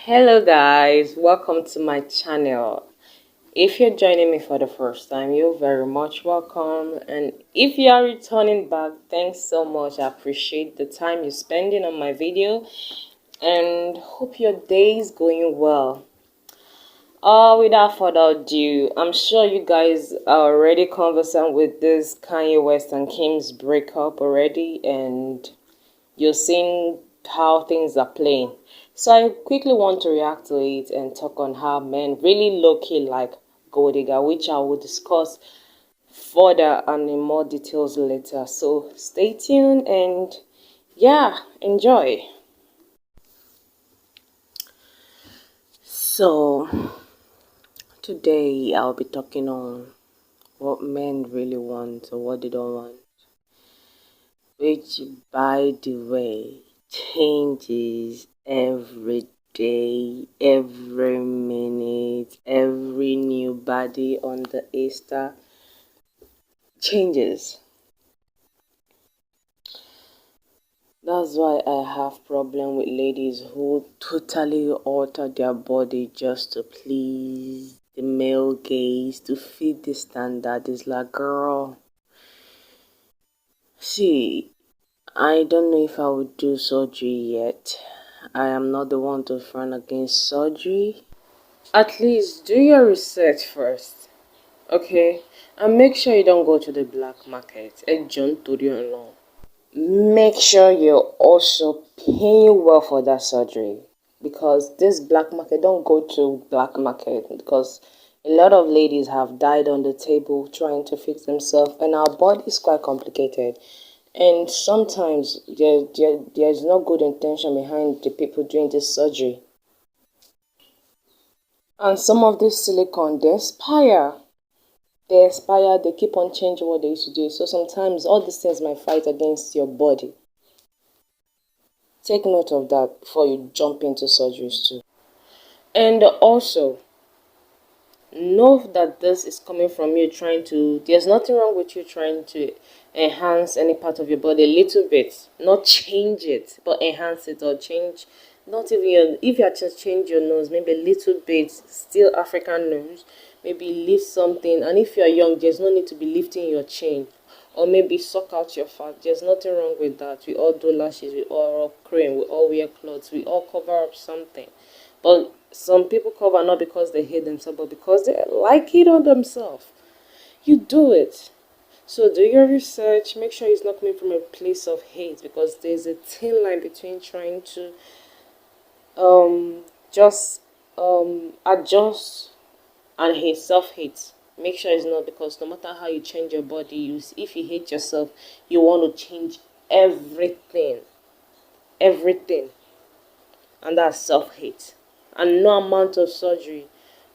Hello guys, welcome to my channel. If you're joining me for the first time, you're very much welcome, and if you are returning back, thanks so much. I appreciate the time you're spending on my video and hope your day is going well. Without further ado, I'm sure you guys are already conversant with this Kanye West and Kim's breakup already, and you're seeing how things are playing. So I quickly want to react to it and talk on how men really low-key like gold digger, which I will discuss further and in more details later. So stay tuned and yeah, enjoy. So today I'll be talking on what men really want or what they don't want, which by the way changes every day, every minute, every new body on the Easter changes. That's why I have problem with ladies who totally alter their body just to please the male gaze, to fit the standard. It's like, girl, see, I don't know if I would do surgery yet. I am not the one to front against surgery. At least do your research first, okay? And make sure you don't go to the black market. Make sure you're also paying well for that surgery, because this black market, don't go to black market, because a lot of ladies have died on the table trying to fix themselves, and our body is quite complicated. And sometimes there's no good intention behind the people doing this surgery. And some of this silicone, they expire, they keep on changing what they used to do. So sometimes all these things might fight against your body. Take note of that before you jump into surgeries too. And also, know that this is coming from you trying to, there's nothing wrong with you trying to enhance any part of your body a little bit, not change it, but enhance it, or change, not even your, if you are just change your nose maybe a little bit, still African nose, maybe lift something. And if you are young, there's no need to be lifting your chin, or maybe suck out your fat. There's nothing wrong with that. We all do lashes, we all rub cream, we all wear clothes, we all cover up something. But some people cover not because they hate themselves, but because they like it on themselves. You do it. So do your research. Make sure it's not coming from a place of hate, because there's a thin line between trying to just adjust and hate, self-hate. Make sure it's not, because no matter how you change your body, if you hate yourself, you want to change everything. Everything. And that's self-hate. And no amount of surgery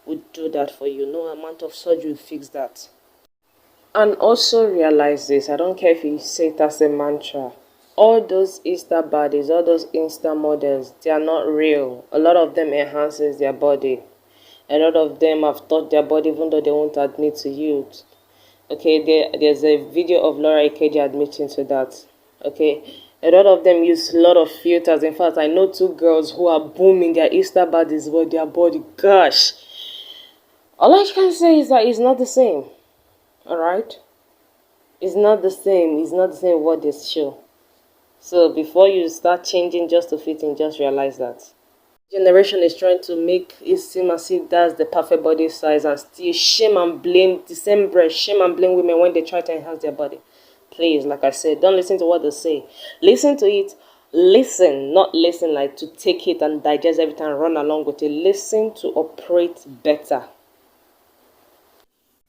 would do that for you. No amount of surgery will fix that. And also realize this, I don't care if you say it as a mantra. All those Insta bodies, all those Insta models, they are not real. A lot of them enhances their body. A lot of them have taught their body even though they won't admit to you. Okay, there's a video of Laura Ikeji admitting to that. Okay, a lot of them use a lot of filters. In fact, I know two girls who are booming their Insta bodies, but their body, gosh. All I can say is that it's not the same. Alright? It's not the same. It's not the same what they show. So before you start changing just to fit in, just realize that. Generation is trying to make it seem as if that's the perfect body size, and still shame and blame the same breast, shame and blame women when they try to enhance their body. Please, like I said, don't listen to what they say. Listen to it. Listen, not listen like to take it and digest everything and run along with it. Listen to operate better.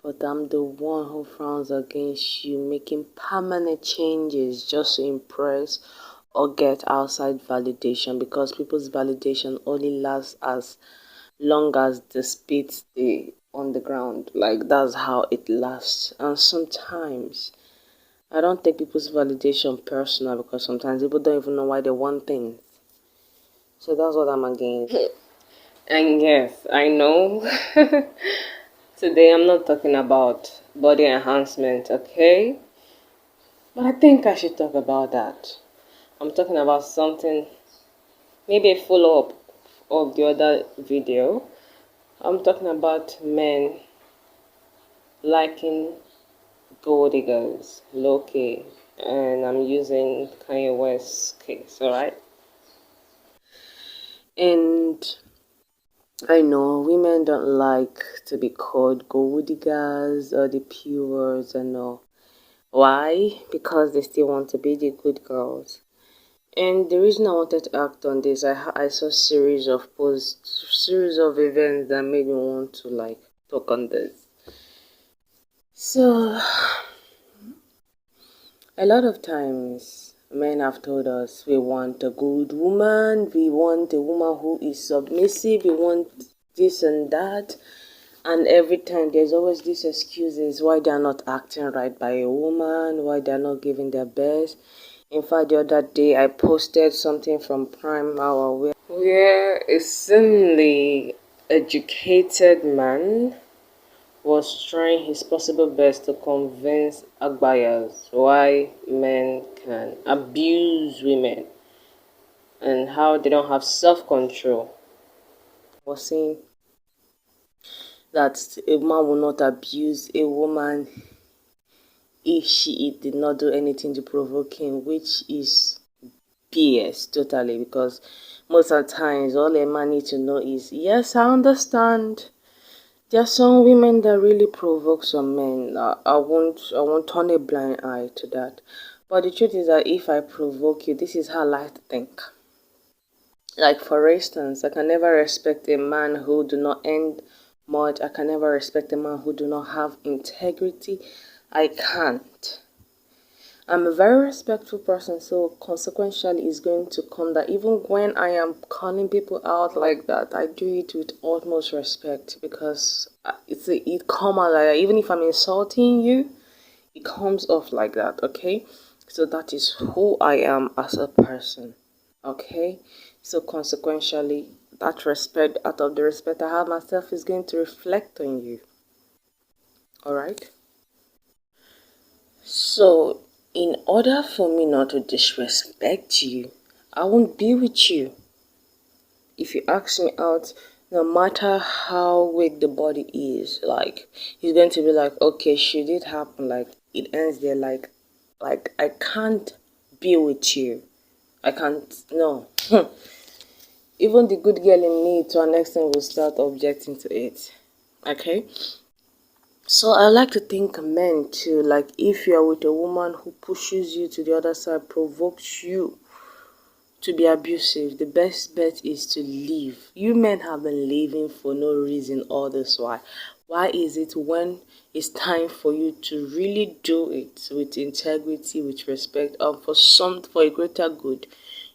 But I'm the one who frowns against you making permanent changes just to impress or get outside validation, because people's validation only lasts as long as the spit stay on the ground. Like, that's how it lasts. And sometimes I don't take people's validation personal, because sometimes people don't even know why they want things. So that's what I'm against. And yes, I know. Today I'm not talking about body enhancement, okay? But I think I should talk about that. I'm talking about something, maybe a follow-up of the other video. I'm talking about men liking gold diggers, low key, and I'm using Kanye West's case, alright? And I know women don't like to be called gold diggers or the P words and all. Why? Because they still want to be the good girls. And the reason I wanted to act on this, I saw series of posts, series of events that made me want to like talk on this. So a lot of times men have told us we want a good woman, we want a woman who is submissive, we want this and that. And every time there's always these excuses why they're not acting right by a woman, why they're not giving their best. In fact, the other day I posted something from Prime Hour where a seemingly educated man was trying his possible best to convince Agbayas why men can abuse women and how they don't have self-control. Was saying that a man will not abuse a woman if she did not do anything to provoke him, which is BS totally, because most of the times all a man needs to know is, yes, I understand there are some women that really provoke some men. I won't turn a blind eye to that. But the truth is that if I provoke you, this is how I like to think. Like for instance, I can never respect a man who do not earn much. I can never respect a man who do not have integrity. I can't. I'm a very respectful person, so consequentially it's going to come that even when I am calling people out like that, I do it with utmost respect, because it comes out like that. Even if I'm insulting you, it comes off like that, okay? So that is who I am as a person, okay? So consequentially, that respect, out of the respect I have myself, is going to reflect on you, all right? So, in order for me not to disrespect you, I won't be with you. If you ask me out, no matter how weak the body is, like, he's going to be like, okay, should it happen? Like, it ends there, like, I can't be with you. I can't, no. Even the good girl in me, to an extent, will start objecting to it. Okay? So I like to think men too, like if you are with a woman who pushes you to the other side, provokes you to be abusive, the best bet is to leave. You men have been leaving for no reason all this while. Why is it when it's time for you to really do it with integrity, with respect, and for a greater good,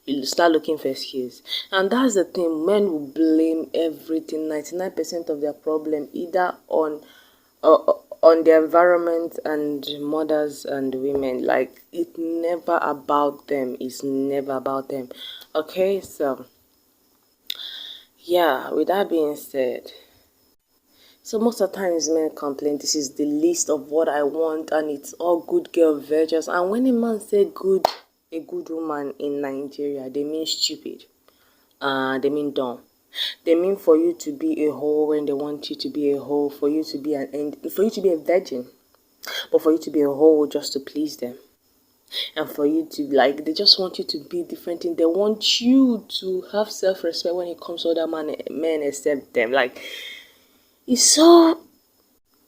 you start looking for excuse? And that's the thing, men will blame everything, 99% of their problem, either on the environment and mothers and women. Like, it's never about them, it's never about them. Okay, so yeah, with that being said, so most of the times men complain this is the list of what I want and it's all good girl virtues. And when a man say good, a good woman in Nigeria, they mean stupid, they mean dumb. They mean for you to be a hoe when they want you to be a hoe, for you to be for you to be a virgin, but for you to be a hoe just to please them. And for you to, like, they just want you to be different thing. They want you to have self-respect when it comes to other men except them. Like, it's so,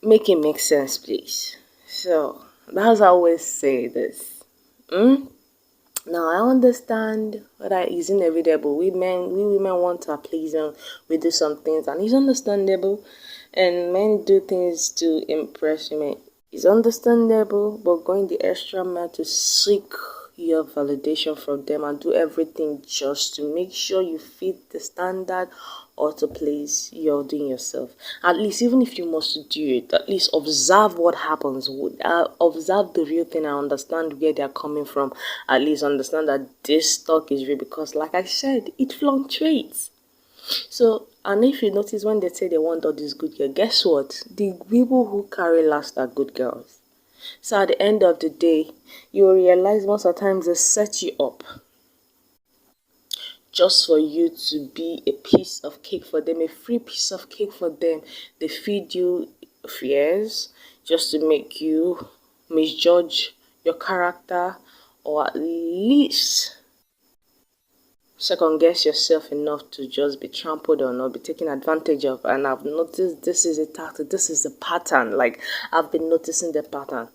make it make sense, please. So that's how I always say this. Now I understand that it's inevitable. We women want to please them. We do some things, and it's understandable. And men do things to impress women. It's understandable, but going the extra mile to seek your validation from them and do everything just to make sure you fit the standard or to please, you're doing yourself. At least, even if you must do it, at least observe what happens. Observe the real thing and understand where they're coming from. At least understand that this talk is real, because like I said, it fluctuates. So, and if you notice, when they say they want all these good girls, guess what? The people who carry last are good girls. So at the end of the day, you will realize most of the times they set you up just for you to be a piece of cake for them, a free piece of cake for them. They feed you fears just to make you misjudge your character, or at least second guess yourself enough to just be trampled on or be taken advantage of. And I've noticed this is a tactic, this is a pattern. Like, I've been noticing the pattern.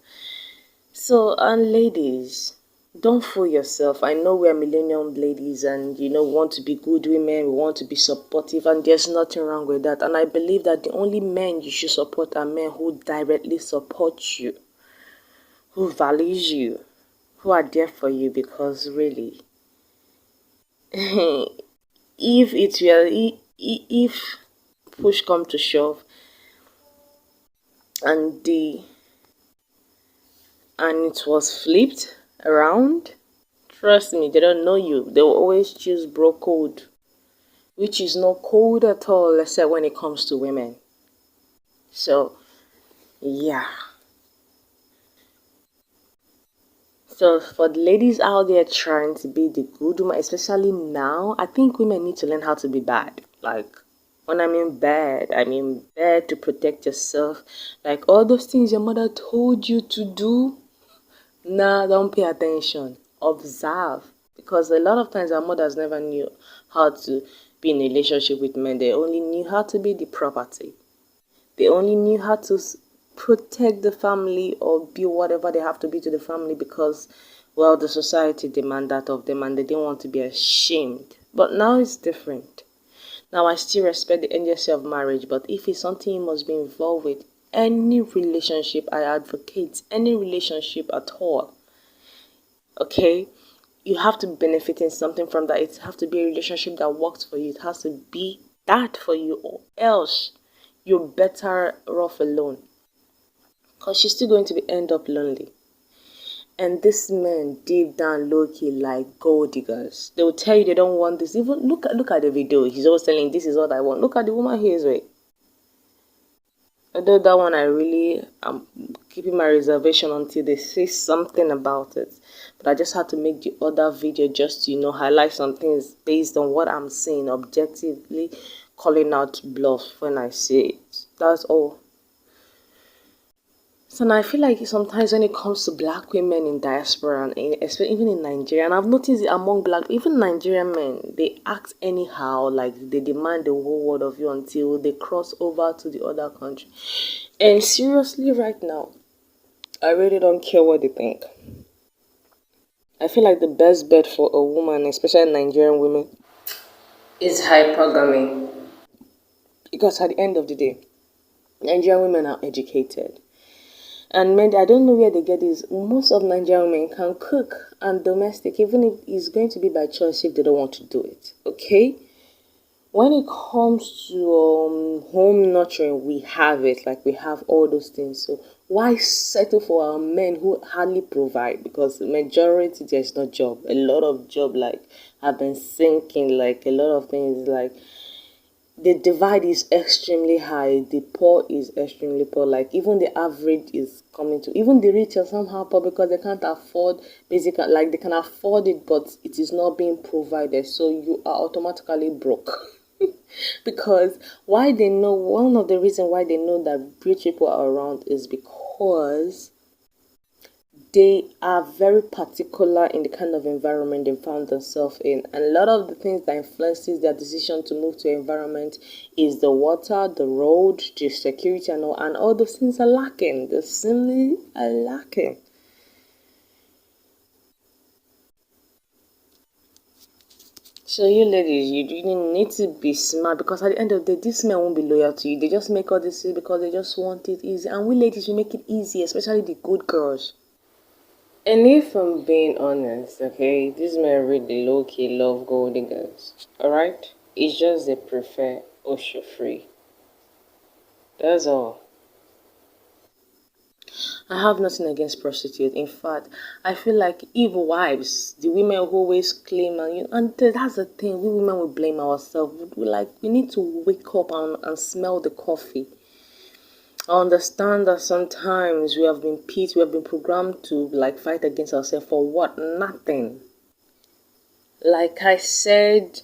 So, and ladies, don't fool yourself. I know we're millennium ladies and want to be good women, we want to be supportive, and there's nothing wrong with that. And I believe that the only men you should support are men who directly support you, who values you, who are there for you. Because really, if it were if push come to shove and it was flipped around, trust me, they don't know you. They will always choose bro code, which is not cold at all, except when it comes to women. So yeah. So for the ladies out there trying to be the good woman, especially now, I think women need to learn how to be bad. Like, when I mean bad to protect yourself. Like, all those things your mother told you to do, nah, don't pay attention. Observe. Because a lot of times our mothers never knew how to be in a relationship with men. They only knew how to be the property. They only knew how to protect the family or be whatever they have to be to the family because, well, the society demand that of them and they didn't want to be ashamed. But now it's different. Now I still respect the agency of marriage, but if it's something you must be involved with, any relationship, I advocate any relationship at all, okay, you have to benefit in something from that. It has to be a relationship that works for you. It has to be that for you, or else you're better off alone, because you're still going to end up lonely. And these men deep down low-key like gold diggers. They will tell you they don't want this. Even look at the video. He's always telling, this is what I want. Look at the woman he is with. Although that one I'm keeping my reservation until they say something about it. But I just had to make the other video just to, highlight some things based on what I'm saying, objectively calling out bluff when I say it. That's all. So now I feel like sometimes when it comes to black women in diaspora, and especially even in Nigeria, and I've noticed it among even Nigerian men, they act anyhow, like they demand the whole world of you until they cross over to the other country. And seriously, right now, I really don't care what they think. I feel like the best bet for a woman, especially Nigerian women, is hypergamy. Because at the end of the day, Nigerian women are educated. And men, I don't know where they get this. Most of Nigerian women can cook and domestic, even if it's going to be by choice if they don't want to do it. Okay? When it comes to home nurturing, we have it. Like, we have all those things. So why settle for our men who hardly provide? Because the majority, there's no job. A lot of job, like, have been sinking. Like, a lot of things, like, the divide is extremely high. The poor is extremely poor. Like, even the average is coming to, even the rich are somehow poor because they can't afford basic, like they can afford it, but it is not being provided. So you are automatically broke. Because why they know, one of the reasons why they know that rich people are around is because they are very particular in the kind of environment they found themselves in. And a lot of the things that influences their decision to move to an environment is the water, the road, the security, and all those things are lacking. They simply are lacking. So you ladies, you really need to be smart, because at the end of the day, these men won't be loyal to you. They just make all this because they just want it easy. And we ladies, we make it easy, especially the good girls. And if I'm being honest, okay, these men really low-key love gold diggers, alright? It's just they prefer Osho free. That's all. I have nothing against prostitutes. In fact, I feel like evil wives, the women who always claim, and that's the thing, we women will blame ourselves. We need to wake up and smell the coffee. I understand that sometimes we have been programmed to fight against ourselves for what? Nothing. Like I said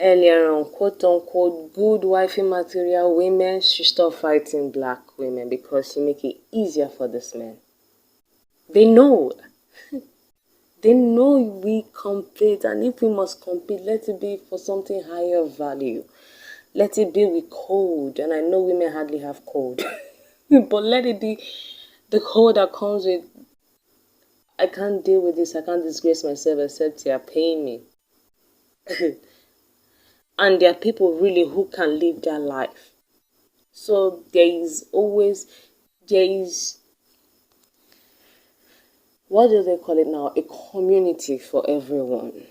earlier on, quote unquote, good wifey material women should stop fighting black women because you make it easier for this men. They know. They know we compete, and if we must compete, let it be for something higher value. Let it be with code, and I know women hardly have code, but let it be the code that comes with, I can't deal with this, I can't disgrace myself except you're paying me. And there are people really who can live their life. So there is, what do they call it now? A community for everyone.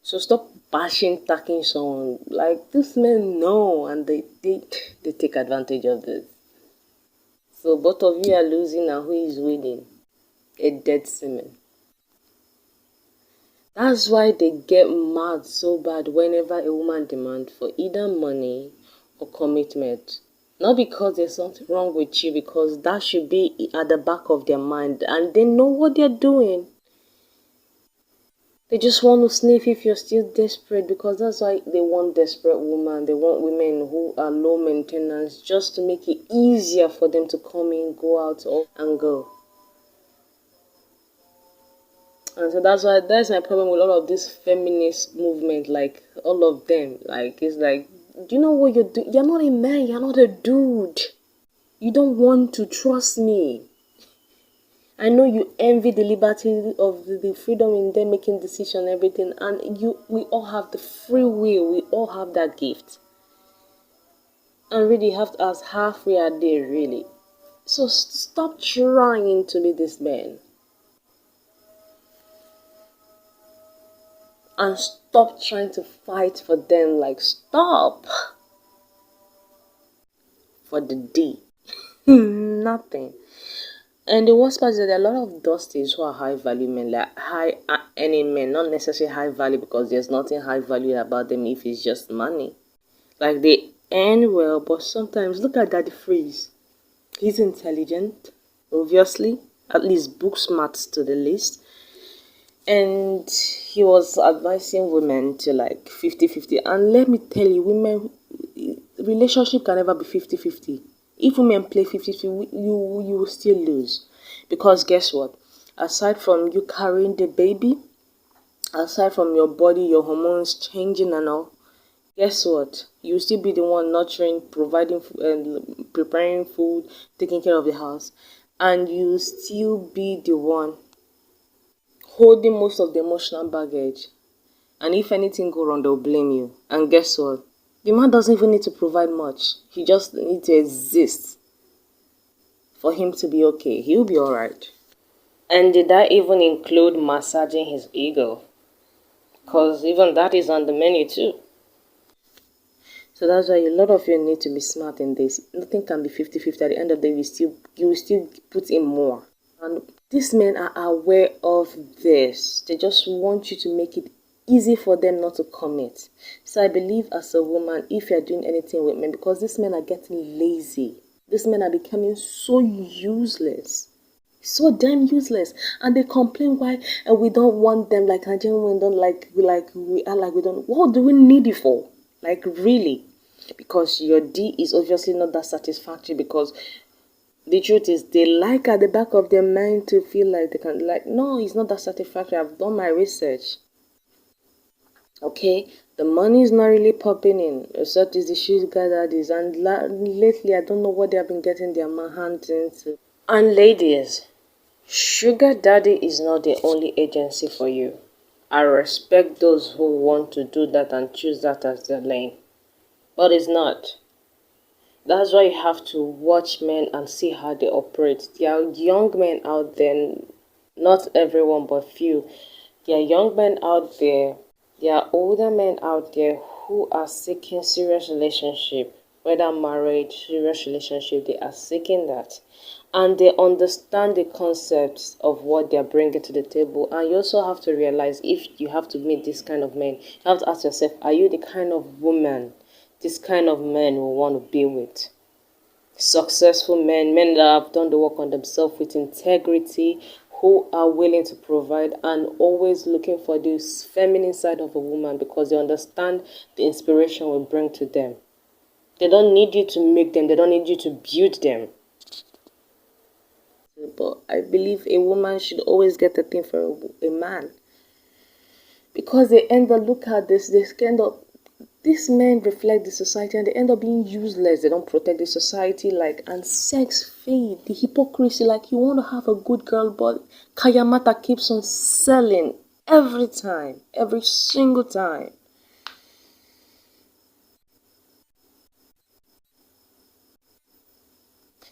So stop bashing, attacking someone. Like, these men know, and they take advantage of this. So both of you are losing, and who is winning? A dead semen. That's why they get mad so bad whenever a woman demands for either money or commitment. Not because there's something wrong with you, because that should be at the back of their mind, and they know what they're doing. They just want to sniff if you're still desperate, because that's why they want desperate women. They want women who are low maintenance, just to make it easier for them to come in, go out, and go. And so that's my problem with all of this feminist movement, like all of them. Like, it's like, do you know what you're doing? You're not a man, you're not a dude. You don't want to trust me. I know you envy the liberty of the freedom in them making decision and everything, and we all have the free will, we all have that gift. And really have to ask, how free are they really? So stop trying to be this man. And stop trying to fight for them. Like, stop. For the D. Nothing. And the worst part is that there are a lot of dusties who are high value men, like high earning men, not necessarily high value, because there's nothing high value about them if it's just money. Like, they earn well, but sometimes look at Daddy Freeze. He's intelligent, obviously, at least book smarts to the least. And he was advising women to like 50-50. And let me tell you, women, relationship can never be 50-50. If women play 50-50, you will still lose. Because guess what? Aside from you carrying the baby, aside from your body, your hormones changing and all, guess what? You still be the one nurturing, providing, and preparing food, taking care of the house. And you still be the one holding most of the emotional baggage. And if anything go wrong, they'll blame you. And guess what? The man doesn't even need to provide much. He just needs to exist for him to be okay. He'll be alright. And did that even include massaging his ego? Because even that is on the menu too. So that's why a lot of you need to be smart in this. Nothing can be 50-50. At the end of the day, you will still put in more. And these men are aware of this. They just want you to make it easy for them not to commit. So I believe as a woman, if you're doing anything with men, because these men are getting lazy. These men are becoming so useless. So damn useless. And they complain why we don't want them, like Nigerian women don't we don't. What do we need it for? Like, really? Because your D is obviously not that satisfactory, because the truth is, they like at the back of their mind to feel like they can, like, no, it's not that satisfactory. I've done my research. Okay, the money is not really popping in, except it's the sugar daddies. And lately, I don't know what they have been getting their hands into. And ladies, sugar daddy is not the only agency for you. I respect those who want to do that and choose that as their lane. But it's not. That's why you have to watch men and see how they operate. There are young men out there, not everyone but few. There are young men out there, there are older men out there who are seeking serious relationship, whether marriage, serious relationship, they are seeking that. And they understand the concepts of what they're bringing to the table. And you also have to realize, if you have to meet this kind of men, you have to ask yourself, are you the kind of woman this kind of men will want to be with? Successful men, men that have done the work on themselves with integrity, who are willing to provide and always looking for this feminine side of a woman because they understand the inspiration we bring to them. They don't need you to make them, they don't need you to build them. But I believe a woman should always get a thing for a man. Because they end up, look at this, they end up, these men reflect the society and they end up being useless. They don't protect the society, like, and sex fade. The hypocrisy, like, you want to have a good girl, but Kayamata keeps on selling every time, every single time.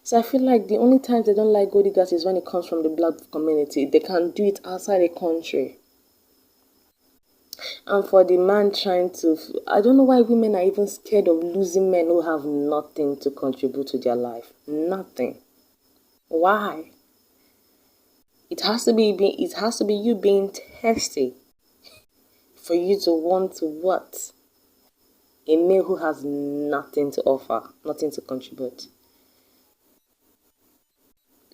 So I feel like the only time they don't like gold diggers is when it comes from the black community. They can do it outside the country. And for the man trying to, I don't know why women are even scared of losing men who have nothing to contribute to their life. Nothing. Why? It has to be you being thirsty for you to want to what? A male who has nothing to offer, nothing to contribute.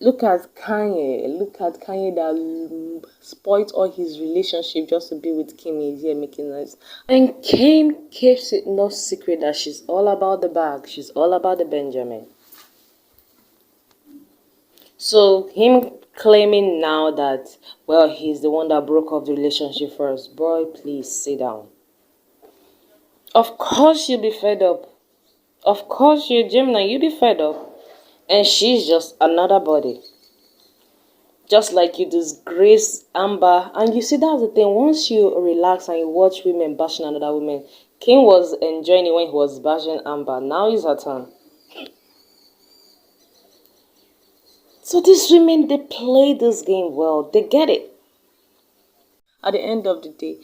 Look at Kanye. Look at Kanye that spoiled all his relationship just to be with Kim. He's here making noise. And Kim keeps it no secret that she's all about the bag. She's all about the Benjamin. So him claiming now that, well, he's the one that broke off the relationship first. Boy, please sit down. Of course you'll be fed up. Of course you're Gemini, you'll be fed up. And she's just another body. Just like you disgrace Amber. And you see, that's the thing. Once you relax and you watch women bashing another woman, King was enjoying it when he was bashing Amber. Now it's her turn. So these women, they play this game well. They get it. At the end of the day,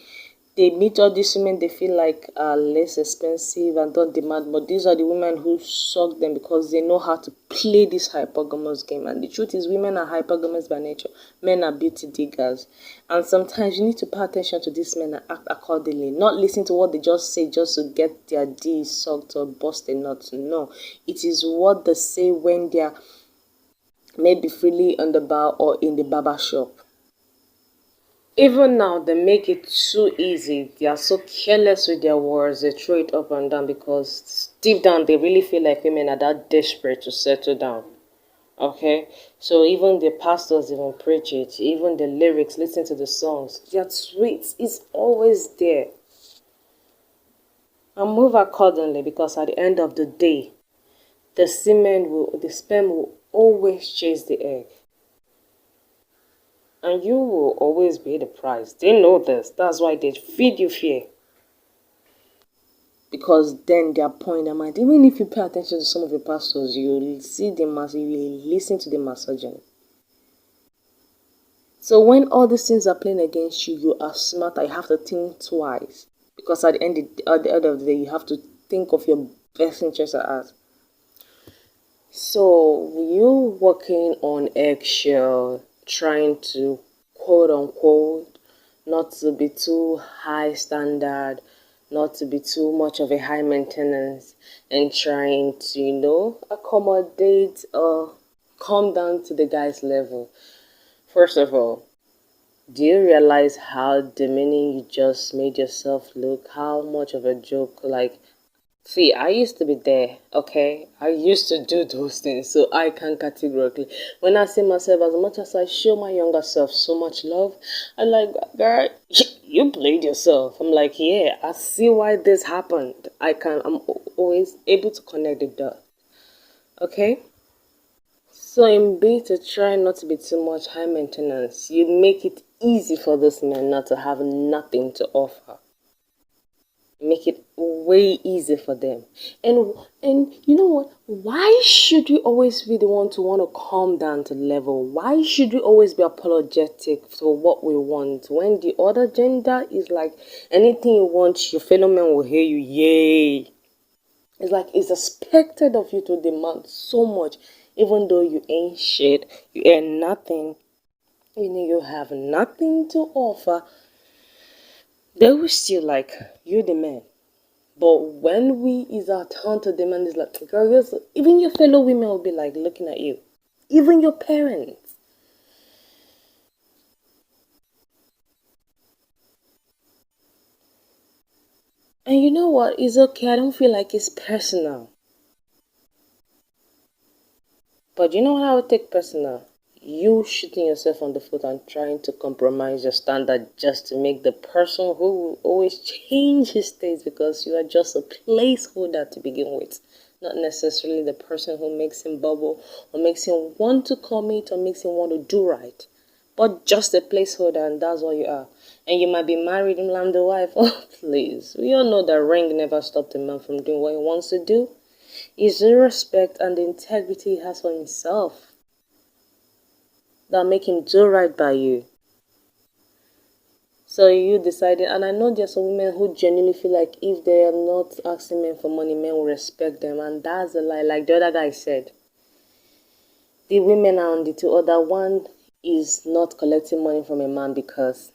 they meet all these women they feel like are less expensive and don't demand, but these are the women who suck them because they know how to play this hypergamous game. And the truth is, women are hypergamous by nature. Men are beauty diggers. And sometimes you need to pay attention to these men and act accordingly. Not listen to what they just say just to get their D sucked or bust a nut. No. It is what they say when they are maybe freely on the bar or in the barber shop. Even now, they make it too easy. They are so careless with their words. They throw it up and down because deep down, they really feel like women are that desperate to settle down. Okay? So even the pastors even preach it. Even the lyrics, listen to the songs. Their tweets is always there. And move accordingly because at the end of the day, the sperm will always chase the egg. And you will always pay the price. They know this. That's why they feed you fear. Because then they are pouring their mind. Even if you pay attention to some of your pastors, you will see them you will listen to the misogyny. So when all these things are playing against you, you are smarter. You have to think twice. Because at the end of the day, you have to think of your best interest at heart. So you working on eggshell, trying to quote unquote not to be too high standard, not to be too much of a high maintenance, and trying to accommodate or come down to the guy's level. First of all, do you realize how demeaning you just made yourself look? How much of a joke? Like, see, I used to be there, okay? I used to do those things, so I can categorically. When I see myself, as much as I show my younger self so much love, I'm like, girl, you played yourself. I'm like, yeah, I see why this happened. I'm always able to connect the dots, okay? So in B, to try not to be too much high maintenance, you make it easy for this man not to have nothing to offer. Make it way easier for them. And you know what? Why should we always be the one to want to calm down to level? Why should we always be apologetic for what we want when the other gender is like, anything you want, your fellow man will hear you, yay. It's like it's expected of you to demand so much, even though you ain't shit, you ain't nothing, you have nothing to offer. They will still like you, the man. But when is our turn to demand, is like, girl, even your fellow women will be like looking at you, even your parents. And you know what? It's okay. I don't feel like it's personal. But you know what I would take personal? You shooting yourself on the foot and trying to compromise your standard just to make the person who will always change his taste because you are just a placeholder to begin with. Not necessarily the person who makes him bubble or makes him want to commit or makes him want to do right. But just a placeholder, and that's what you are. And you might be married and I'm the wife. Oh, please. We all know that ring never stopped a man from doing what he wants to do. It's the respect and the integrity he has for himself that make him do right by you. So you decided, and I know there's some women who genuinely feel like if they are not asking men for money, men will respect them, and that's a lie. Like the other guy said, the women are on the two other. One is not collecting money from a man because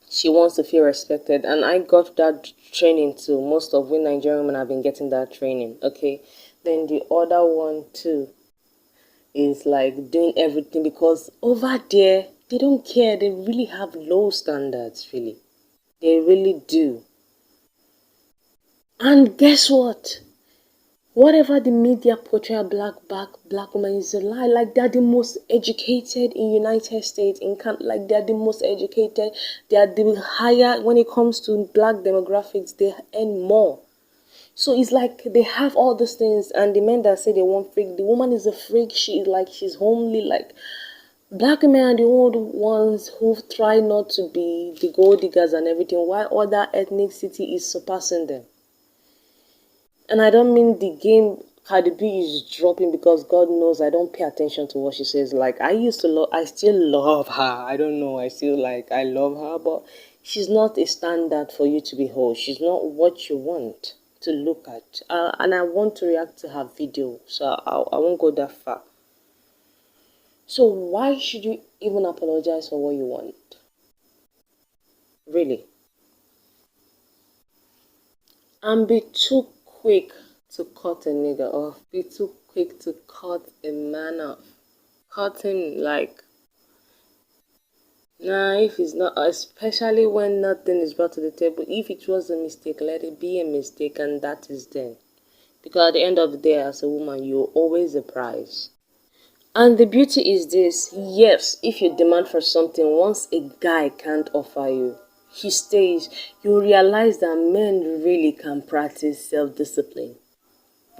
she wants to feel respected, and I got that training too. Most of we Nigerian women have been getting that training. Okay, then the other one too is like doing everything because over there they don't care. They really have low standards, really. They really do. And guess what? Whatever the media portray black women is a lie. Like they're the most educated in United States, like they're the most educated. They are the higher when it comes to black demographics. They earn more. So it's like they have all these things, and the men that say they want freak, the woman is a freak. She is like she's homely. Like black women are the old ones who try not to be the gold diggers and everything, while other ethnicity is surpassing them. And I don't mean the game Cardi B is dropping because God knows I don't pay attention to what she says. Like I used to love, I still love her. I don't know, I still like, I love her, but she's not a standard for you to behold. She's not what you want to look at. And I want to react to her video, so I won't go that far. So why should you even apologize for what you want? Really? And be too quick to cut a nigga off. Be too quick to cut a man off. Cut him like, nah, if it's not, especially when nothing is brought to the table. If it was a mistake, let it be a mistake, and that is then. Because at the end of the day, as a woman, you're always a prize. And the beauty is this, yes, if you demand for something, once a guy can't offer you, he stays, you realize that men really can practice self-discipline.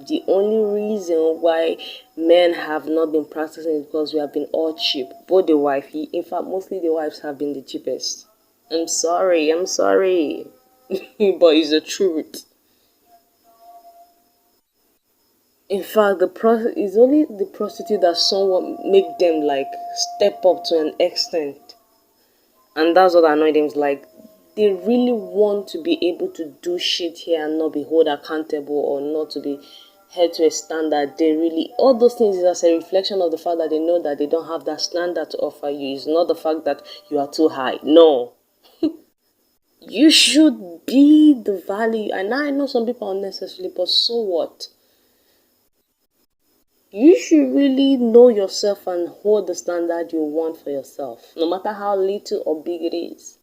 The only reason why men have not been practicing is because we have been all cheap. Both the wife, in fact, mostly the wives have been the cheapest. I'm sorry. But it's the truth. In fact, it's only the prostitute that somewhat make them like step up to an extent. And that's what annoyed them. Is like they really want to be able to do shit here and not be held accountable or not to be held to a standard. They really, all those things is as a reflection of the fact that they know that they don't have that standard to offer you. It's not the fact that you are too high. No. You should be the value. And I know some people are unnecessarily, but so what? You should really know yourself and hold the standard you want for yourself, no matter how little or big it is.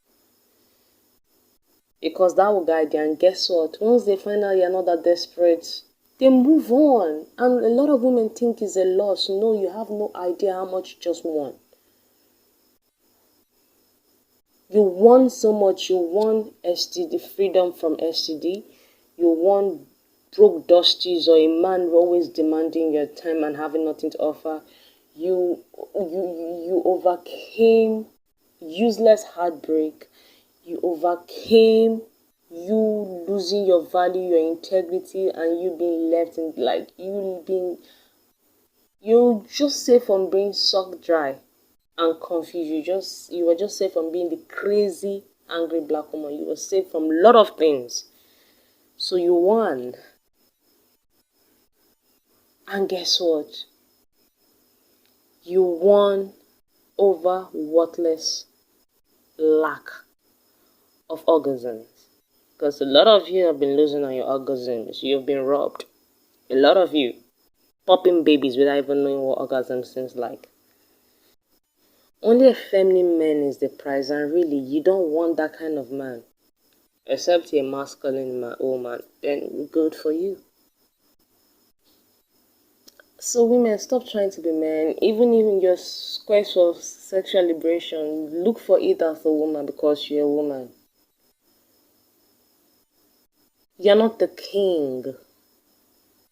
Because that will guide you, and guess what? Once they find out you're not that desperate, they move on. And a lot of women think it's a loss. No, you have no idea how much you just want. You want so much. You want STD, freedom from STD. You want broke dusties or a man always demanding your time and having nothing to offer. You overcame useless heartbreak. You overcame you losing your value, your integrity, and you being left in like you just safe from being sucked dry and confused. You were just safe from being the crazy angry black woman. You were safe from a lot of things. So you won. And guess what? You won over worthless lack of orgasms. Because a lot of you have been losing on your orgasms. You've been robbed. A lot of you. Popping babies without even knowing what orgasm seems like. Only a feminine man is the prize, and really, you don't want that kind of man. Except you're a masculine woman, then good for you. So women, stop trying to be men. Even in your quest for sexual liberation, look for it as a woman because you're a woman. You're not the king.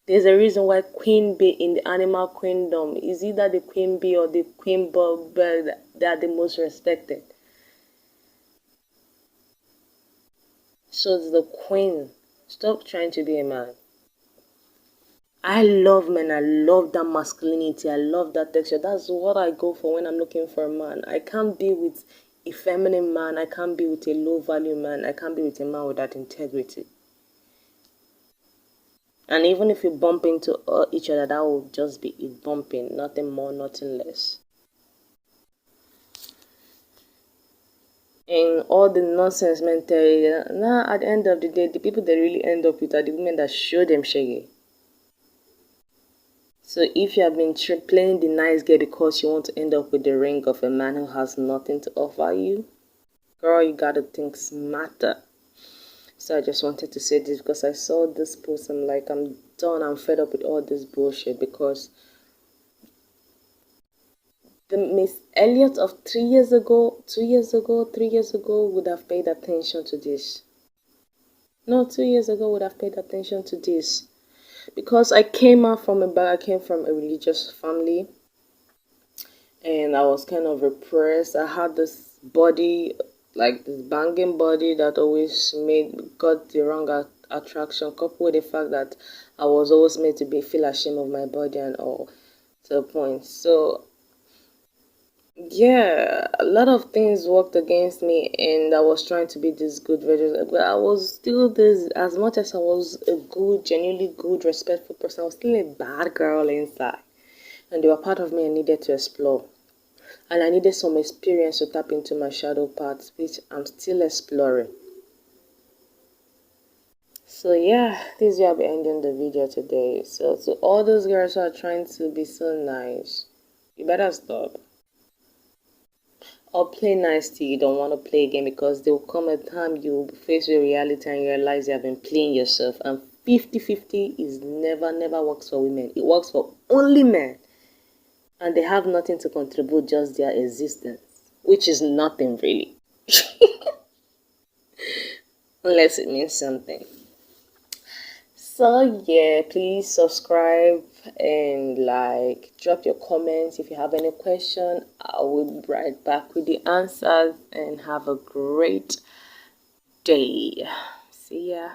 There's a reason why queen bee in the animal kingdom is either the queen bee or the queen bird that are the most respected. So it's the queen. Stop trying to be a man. I love men. I love that masculinity. I love that texture. That's what I go for when I'm looking for a man. I can't be with a feminine man. I can't be with a low value man. I can't be with a man without integrity. And even if you bump into each other, that will just be it bumping. Nothing more, nothing less. And all the nonsense men tell you, nah, at the end of the day, the people that really end up with are the women that show them shaggy. So if you have been playing the nice girl because you want to end up with the ring of a man who has nothing to offer you, girl, you gotta think smarter. So I just wanted to say this because I saw this post. I'm like, I'm done. I'm fed up with all this bullshit because the Miss Elliot of 3 years ago, 2 years ago, 3 years ago would have paid attention to this. No, 2 years ago would have paid attention to this. Because I came from a religious family, and I was kind of repressed. I had this body, like this banging body that always got the wrong attraction, coupled with the fact that I was always made to feel ashamed of my body and all to the point. So yeah, a lot of things worked against me, and I was trying to be this good version, but I was still this. As much as I was a good, genuinely good, respectful person, I was still a bad girl inside, and they were part of me I needed to explore. And I needed some experience to tap into my shadow parts, which I'm still exploring. So yeah, this is where I'll be ending the video today. So to all those girls who are trying to be so nice, you better stop. Or play nice till you don't want to play again, because there will come a time you will face with reality and realize you have been playing yourself. And 50-50 is never works for women. It works for only men. And they have nothing to contribute, just their existence, which is nothing really. Unless it means something. So yeah, please subscribe and like, drop your comments. If you have any question, I will be right back with the answers, and have a great day. See ya.